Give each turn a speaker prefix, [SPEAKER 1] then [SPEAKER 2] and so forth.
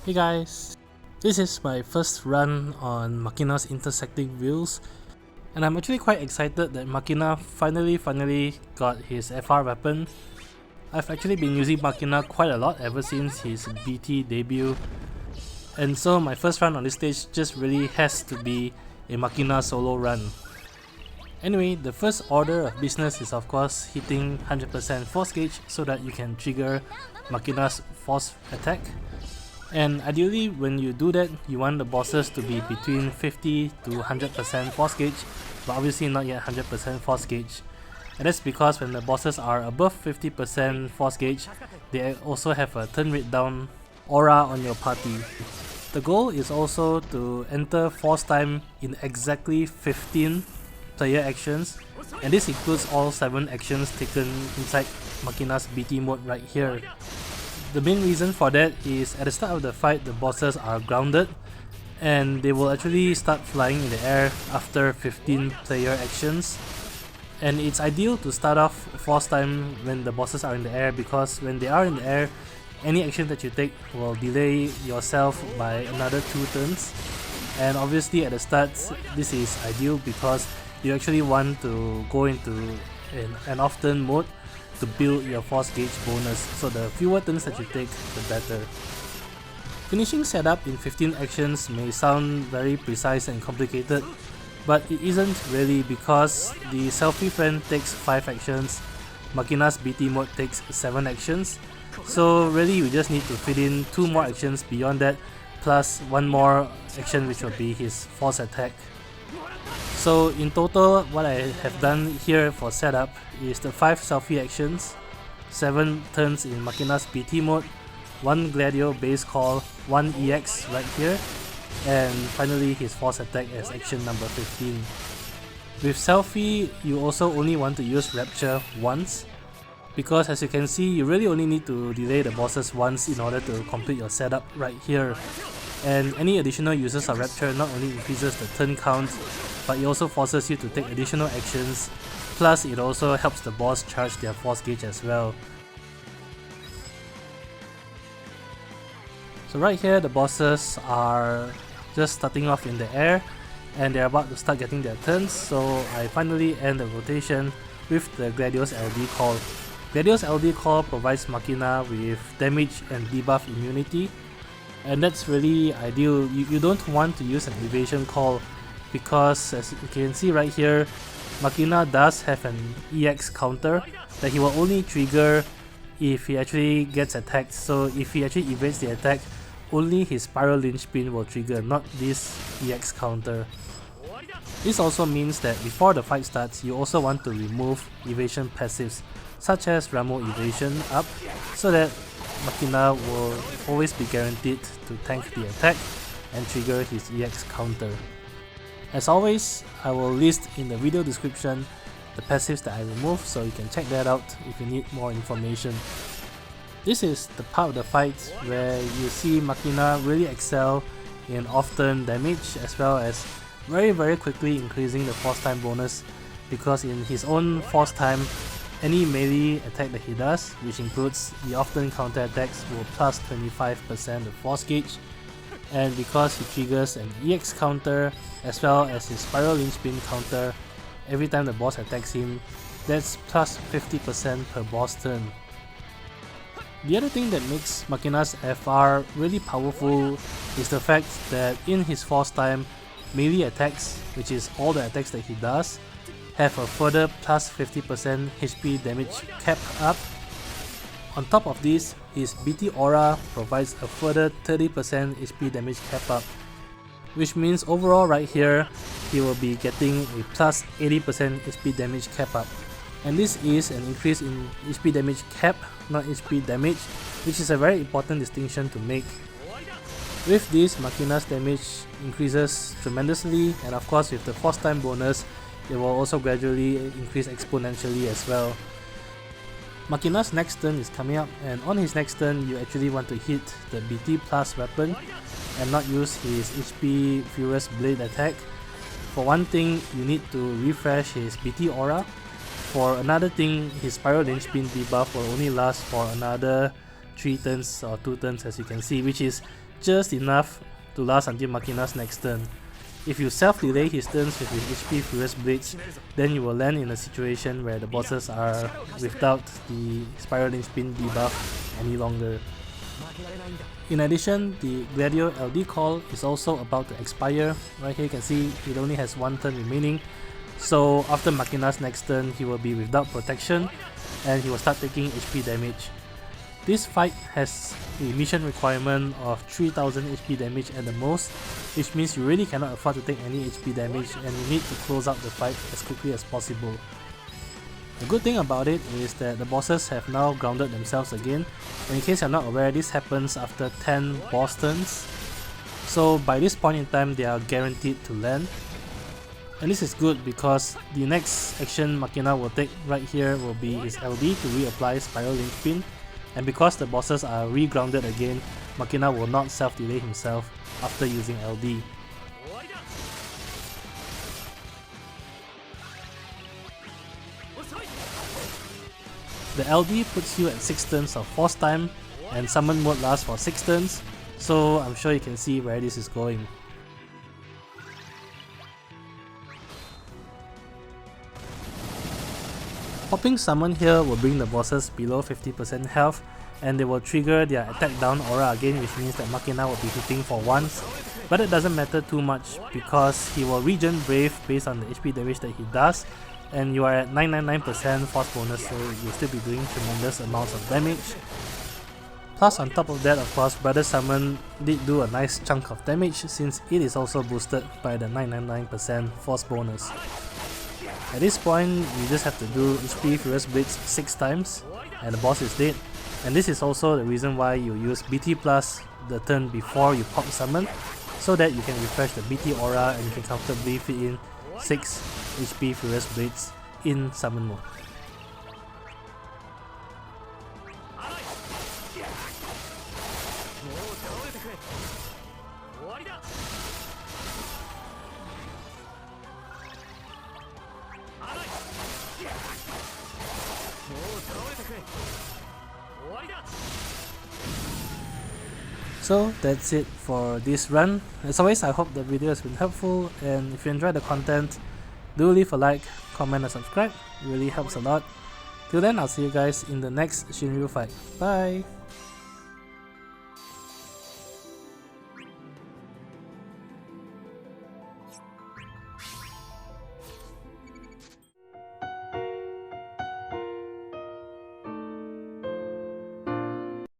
[SPEAKER 1] Hey guys, this is my first run on Machina's Intersecting wheels, and I'm actually quite excited that Machina finally got his FR weapon. I've actually been using Machina quite a lot ever since his BT debut, and so my first run on this stage just really has to be a Machina solo run. Anyway, the first order of business is of course hitting 100% force gauge so that you can trigger Machina's force attack. And ideally, when you do that, you want the bosses to be between 50 to 100% force gauge, but obviously not yet 100% force gauge. And that's because when the bosses are above 50% force gauge, they also have a turn rate down aura on your party. The goal is also to enter force time in exactly 15 player actions, and this includes all 7 actions taken inside Machina's BT mode right here. The main reason for that is at the start of the fight, the bosses are grounded and they will actually start flying in the air after 15 player actions. And it's ideal to start off force time when the bosses are in the air, because when they are in the air, any action that you take will delay yourself by another 2 turns. And obviously at the start, this is ideal because you actually want to go into an off-turn mode to build your force gauge bonus, so the fewer turns that you take, the better. Finishing setup in 15 actions may sound very precise and complicated, but it isn't really, because the selfie friend takes 5 actions, Machina's BT mode takes 7 actions, so really you just need to fit in 2 more actions beyond that, plus 1 more action which will be his force attack. So in total, what I have done here for setup is the 5 selfie actions, 7 turns in Machina's BT mode, 1 Gladio base call, 1 EX right here, and finally his force attack as action number 15. With selfie, you also only want to use rapture once, because as you can see, you really only need to delay the bosses once in order to complete your setup right here. And any additional uses of rapture not only increases the turn count, but it also forces you to take additional actions, plus it also helps the boss charge their force gauge as well. So right here, the bosses are just starting off in the air and they're about to start getting their turns, so I finally end the rotation with the Gladio's LD call. Gladio's LD call provides Machina with damage and debuff immunity, and that's really ideal. You don't want to use an evasion call, because as you can see right here, Machina does have an EX counter that he will only trigger if he actually gets attacked. So if he actually evades the attack, only his spiral linchpin will trigger, not this EX counter. This also means that before the fight starts, you also want to remove evasion passives such as Ramuh evasion up, so that Machina will always be guaranteed to tank the attack and trigger his EX counter. As always, I will list in the video description the passives that I removed, so you can check that out if you need more information. This is the part of the fight where you see Machina really excel in off-turn damage, as well as very quickly increasing the force time bonus, because in his own force time, any melee attack that he does, which includes the off-turn counter attacks, will plus 25% of force gauge. And because he triggers an EX counter as well as his spiral linchpin counter every time the boss attacks him, that's plus 50% per boss turn. The other thing that makes Machina's FR really powerful is the fact that in his force time, melee attacks, which is all the attacks that he does, have a further plus 50% HP damage cap up. On top of this, his BT aura provides a further 30% HP damage cap up, which means overall right here, he will be getting a plus 80% HP damage cap up. And this is an increase in HP damage cap, not HP damage, which is a very important distinction to make. With this, Machina's damage increases tremendously, and of course with the force time bonus, it will also gradually increase exponentially as well. Machina's next turn is coming up, and on his next turn you actually want to hit the BT plus weapon and not use his HP Furious Blade attack. For one thing, you need to refresh his BT aura. For another thing, his Spiral Linchpin debuff will only last for another 3 turns or 2 turns, as you can see, which is just enough to last until Machina's next turn. If you self-delay his turns with his HP Furious Blades, then you will land in a situation where the bosses are without the Spiraling Spin debuff any longer. In addition, the Gladio LD call is also about to expire. Right here you can see it only has one turn remaining. So after Machina's next turn, he will be without protection and he will start taking HP damage. This fight has a mission requirement of 3000 HP damage at the most, which means you really cannot afford to take any HP damage and you need to close out the fight as quickly as possible. The good thing about it is that the bosses have now grounded themselves again, and in case you're not aware, this happens after 10 boss turns. So by this point in time, they are guaranteed to land. And this is good because the next action Machina will take right here will be his LD to reapply Spiral Link Spin, and because the bosses are re-grounded again, Machina will not self-delay himself after using LD. The LD puts you at 6 turns of force time, and summon mode lasts for 6 turns, so I'm sure you can see where this is going. Popping summon here will bring the bosses below 50% health, and they will trigger their attack down aura again, which means that Machina will be hitting for once. But it doesn't matter too much because he will regen Brave based on the HP damage that he does, and you are at 999% force bonus, so you'll still be doing tremendous amounts of damage. Plus on top of that, of course, Brother Summon did do a nice chunk of damage since it is also boosted by the 999% force bonus. At this point, you just have to do HP Furious Blades 6 times and the boss is dead. And this is also the reason why you use BT Plus the turn before you pop summon, so that you can refresh the BT aura and you can comfortably fit in 6 HP Furious Blades in summon mode. So that's it for this run. As always, I hope the video has been helpful, and if you enjoyed the content, do leave a like, comment and subscribe. It really helps a lot. Till then, I'll see you guys in the next Shinryu fight. Bye!